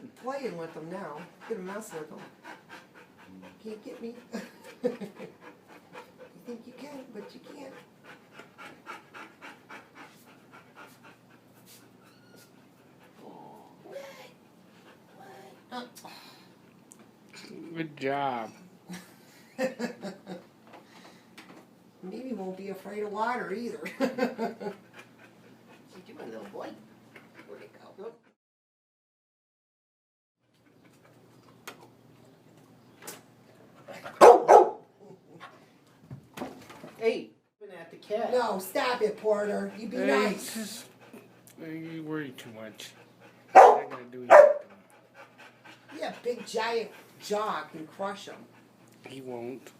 You're playing with them now. You're gonna mess with them. Can't get me. You think you can, but you can't. Good job. Maybe won't be afraid of water either. What you doing, little boy? Where'd it go? Hey, been at the cat. No, stop it, Porter. You be Hey, nice. just, you worry too much. I'm not gonna do anything. Yeah, big giant jaw can crush him. He won't.